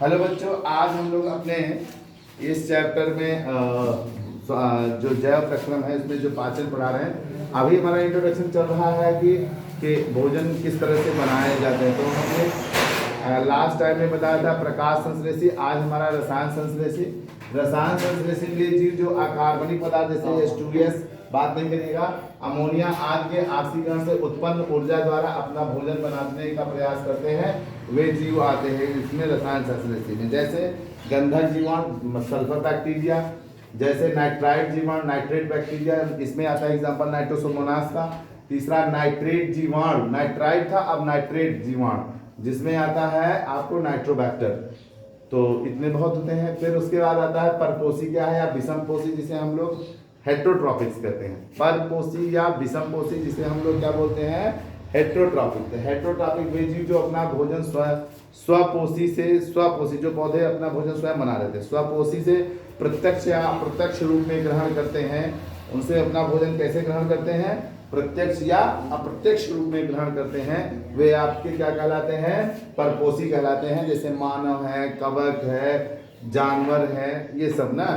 Hello बच्चों, आज हम लोग अपने इस चैप्टर में जो जैव प्रक्रम है इसमें जो पाचन पढ़ा रहे हैं। अभी हमारा इंट्रोडक्शन चल रहा है कि भोजन किस तरह से बनाए जाते हैं। तो हमने लास्ट टाइम में बताया था प्रकाश संश्लेषी, आज हमारा रसायन संश्लेषी। रसायन संश्लेषी के लिए जीव जो अकार्बनिक पदार्थ जैसे H2S, बात नहीं करिएगा, अमोनिया आदि के ऑक्सीकरण से उत्पन्न ऊर्जा द्वारा अपना भोजन बनाने का प्रयास करते हैं, वे जीव आते हैं इसमें रसायन संश्लेषी में। जैसे गंधक जीवाणु, सल्फर बैक्टीरिया, जैसे नाइट्राइट जीवाणु, नाइट्रेट बैक्टीरिया, इसमें आता है एग्जांपल नाइट्रोसोमोनास का। तीसरा नाइट्रेट जीवाणु, नाइट्राइट था अब नाइट्रेट जीवाणु, जिसमें आता है आपको नाइट्रोबैक्टर। तो इतने बहुत होते हैं। फिर उसके बाद आता है परपोषी, क्या है या विषमपोषी, जिसे हम लोग हेट्रोट्रॉपिक्स कहते हैं। परपोषी या विषमपोषी जिसे हम लोग क्या बोलते हैं, हेट्रोट्रॉपिक। हेट्रोट्रॉपिक वे जीव जो अपना भोजन स्वपोषी से, स्वपोषी जो पौधे अपना भोजन स्वयं बना लेते हैं, स्वपोषी से प्रत्यक्ष या अप्रत्यक्ष रूप में ग्रहण करते हैं। उनसे अपना भोजन कैसे ग्रहण करते हैं, प्रत्यक्ष या अप्रत्यक्ष रूप में ग्रहण करते हैं, वे आपके क्या कहलाते हैं, परपोषी कहलाते हैं। जैसे मानव है, कवक है, जानवर है, ये सब ना,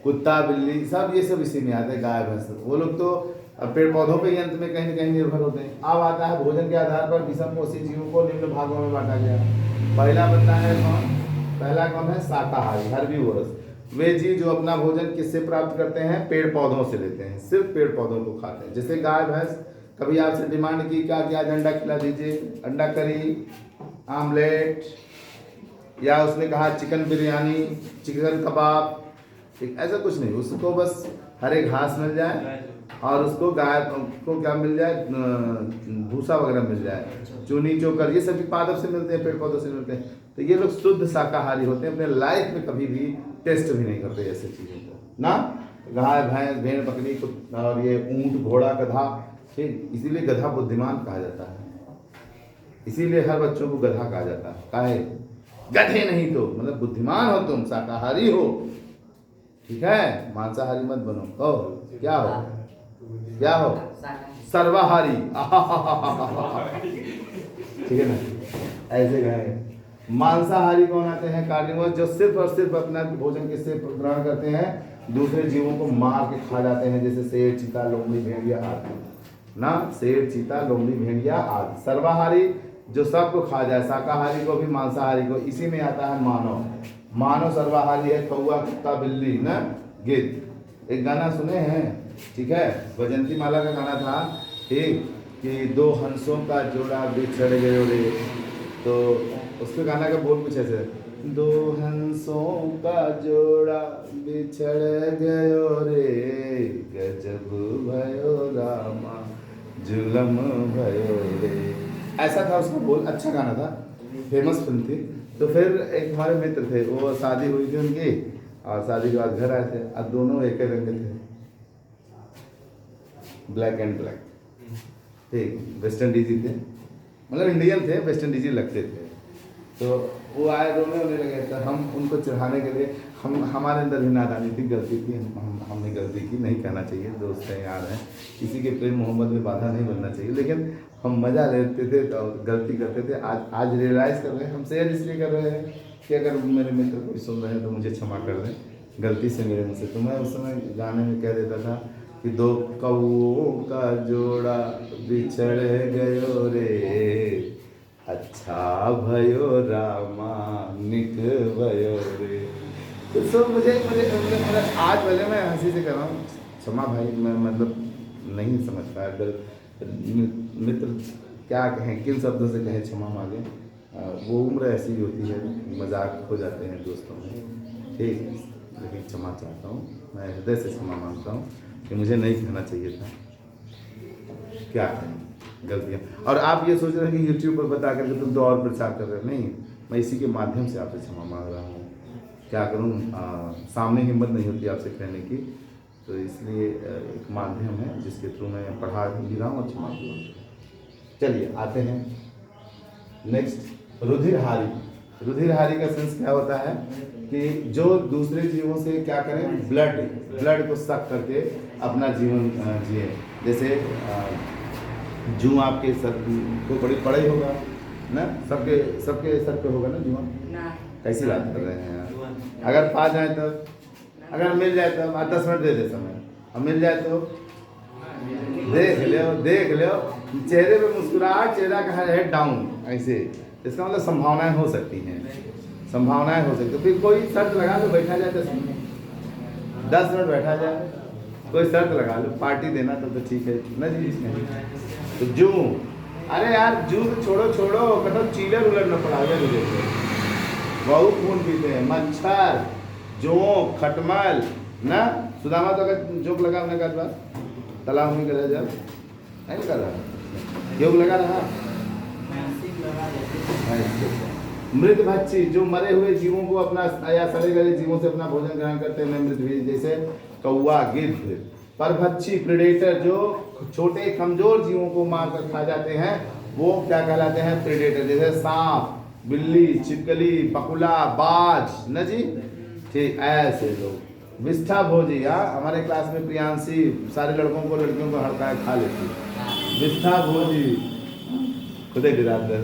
कुत्ता बिल्ली सब, ये सब इसी में आते हैं, गाय भैंस। वो लोग तो पेड़ पौधों पे ही अंत में कहीं न कहीं निर्भर होते हैं। अब आता है भोजन के आधार पर विषमपोषी जीवों को निम्न भागों में बांटा गया। पहला बनता है कौन, पहला कौन है, शाकाहारी, हर्बीवोरस। वे जीव जो अपना भोजन किससे प्राप्त करते हैं, पेड़ पौधों से लेते हैं, सिर्फ पेड़ पौधों को खाते हैं। जैसे गाय भैंस, कभी आपसे डिमांड की क्या क्या अंडा खिला दीजिए, अंडा करी, आमलेट, या उसने कहा चिकन बिरयानी, चिकन कबाब, ठीक, ऐसा कुछ नहीं। उसको बस हरे घास मिल जाए और उसको गाय को क्या मिल जाए, भूसा वगैरह मिल जाए, चूनी चोकर, ये सभी पादप से मिलते हैं, पेड़ पौधों से मिलते हैं। तो ये लोग शुद्ध शाकाहारी होते हैं, अपने लाइफ में कभी भी टेस्ट भी नहीं करते ऐसे चीज़ों को ना। गाय भैंस, भेड़ बकरी और ये ऊंट घोड़ा गधा, ठीक, इसीलिए गधा बुद्धिमान कहा जाता है, इसीलिए हर बच्चों को गधा कहा जाता है। काहे, गधे नहीं तो मतलब बुद्धिमान हो तुम, शाकाहारी हो, ठीक है, मांसाहारी मत बनो। कहो क्या हो, क्या हो, सर्वाहारी, ठीक है ना, ऐसे गए। मांसाहारी कौन आते हैं, कार्निवोरस, जो सिर्फ और सिर्फ अपना भोजन किससे ग्रहण करते हैं, दूसरे जीवों को मार के खा जाते हैं, जैसे शेर, चीता, लोमड़ी, भेड़िया आदि ना, शेर, चीता, लोमड़ी, भेड़िया आदि। सर्वाहारी जो सबको खा जाए, शाकाहारी को भी मांसाहारी को। इसी में आता है मानव, मानव सर्वाहारी है, कौआ, कुत्ता, बिल्ली ना, गिद्ध। एक गाना सुने हैं, ठीक है, वैजंती माला का गाना था, ठीक, कि दो हंसों का जोड़ा बिछड़ गयो रे। तो उसके गाना का बोल कुछ ऐसे, दो हंसों का जोड़ा बिछड़ गयो रे, गजब भयो रामा जुलम भयो रे। ऐसा था उसका बोल, अच्छा गाना था, फेमस फिल्म थी। तो फिर एक हमारे मित्र थे, वो शादी हुई थी उनकी, और शादी के बाद घर आए थे, अब दोनों एक ही रंग के थे, ब्लैक एंड ब्लैक, ठीक, वेस्ट इंडीजी थे, मतलब इंडियन थे, वेस्ट इंडीजी लगते थे। तो वो आए, रोने होने लगे, तो हम उनको चढ़ाने के लिए, हमारे अंदर भी नादानी थी, गलती थी, हमने गलती की, नहीं कहना चाहिए, दोस्त हैं, यार हैं, किसी के प्रेम मोहब्बत में बाधा नहीं बनना चाहिए, लेकिन हम मज़ा लेते थे तो गलती करते थे। आज रियलाइज़ कर रहे हैं, हम शेयर इसलिए कर रहे हैं कि अगर मेरे मित्र कोई सुन रहे हैं तो मुझे क्षमा कर दें, गलती से मेरे मुझसे। तो मैं उस समय गाने में कह देता था कि दो कौओं का जोड़ा बिछड़ गयो रे, अच्छा भयो रामा निक भयो रे। तो सब मुझे आज भले मैं हंसी से कर रहा हूँ, क्षमा भाई, मैं मतलब नहीं समझ पाया, मित्र क्या कहें, किन शब्दों से कहें, क्षमा मांगे। वो उम्र ऐसी होती है, मजाक हो जाते हैं दोस्तों में, ठीक, लेकिन क्षमा चाहता हूँ, मैं हृदय से क्षमा मांगता हूँ कि मुझे नहीं कहना चाहिए था, क्या कहें, गलतियाँ। और आप ये सोच रहे हैं कि यूट्यूब पर बता करके तुम तो और प्रचार कर रहे हो, नहीं, मैं इसी के माध्यम से आपसे क्षमा मांग रहा हूँ। क्या करूँ, सामने हिम्मत नहीं होती आपसे कहने की, तो इसलिए एक माध्यम है जिसके थ्रू मैं पढ़ा भी रहा हूँ, क्षमा भी हूँ। चलिए आते हैं नेक्स्ट, रुधिरहारी। रुधिरहारी का सेंस क्या होता है कि जो दूसरे जीवों से क्या करें, ब्लड को सक करके अपना जीवन जिए। जैसे जूं आपके सर को बड़ी पड़े होगा, ना, सबके सबके सर पे होगा ना जुआ? कैसी बात कर रहे हैं यार? अगर पा जाए तो, अगर मिल जाए तो 10 मिनट दे दे समय, अब मिल जाए तो देख लो चेहरे पे मुस्कुराहट, चेहरा का हेड डाउन ऐसे, इसका मतलब संभावनाएं हो सकती हैं, संभावनाएं हो सकती। तो फिर कोई शर्त लगा लो, बैठा जाए 10 मिनट बैठा जाए, कोई शर्त लगा लो, पार्टी देना तो ठीक है ना जी। इसमें तो जू, अरे यार जू तो छोड़ो कटो, चीलर उलर न पड़ा गया मुझे, बहुत खून पीते हैं, मच्छर, जोंक, खटमल ना। सुदामा तो अगर जोक लगा हमने कहा तालाब में कर जब नहीं कर रहा, योग लगा रहा। मृत भक्षी, जो मरे हुए जीवों को अपना या सड़े गले जीवों से अपना भोजन ग्रहण करते हैं मृत भी, जैसे कौवा, गिद्ध। परभक्षी, प्रेडेटर, जो छोटे कमजोर जीवों को मार कर खा जाते हैं वो क्या कहलाते हैं? प्रेडेटर। जैसे सांप, बिल्ली, छिपकली, बकुला, बाज न जी, ठीक ऐसे लोग। विष्ठा भोजी, हमारे क्लास में प्रियांशी सारे लड़कों को लड़कियों को हड़का खा लेती है। विष्ठा भोजी खुदे गिराते हैं।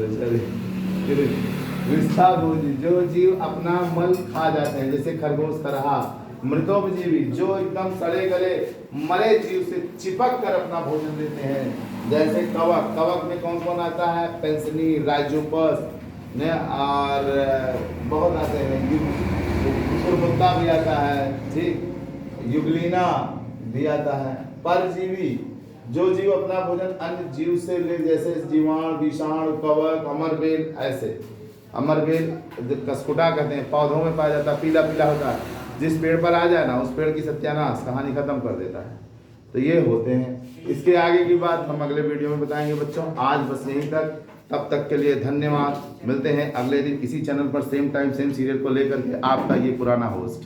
विष्ठा भोजी, जो जीव अपना मल खा जाते हैं, जैसे खरगोश, खरहा। मृतोपजीवी, जो एकदम सड़े गले मरे जीव से चिपक कर अपना भोजन लेते हैं, जैसे कवक। कवक में कौन कौन आता है? पेंसनी, राइजोपस ने, और बहुत आते हैं, कुत्ता भी आता है, ठीक, युगलीना भी आता है। परजीवी, जो जीव अपना भोजन अन्य जीव से ले, जैसे जीवाणु, विषाणु, कवक, अमरबेल ऐसे। अमरबेल कसकुटा कहते हैं, पौधों में पाया जाता है, पीला पीला होता है, जिस पेड़ पर आ जाए ना उस पेड़ की सत्यानाश, कहानी खत्म कर देता है। तो ये होते हैं। इसके आगे की बात हम अगले वीडियो में बताएंगे बच्चों। आज बस यहीं तक, तब तक के लिए धन्यवाद। मिलते हैं अगले दिन इसी चैनल पर सेम टाइम सेम सीरियल को लेकर के, आपका ये पुराना होस्ट।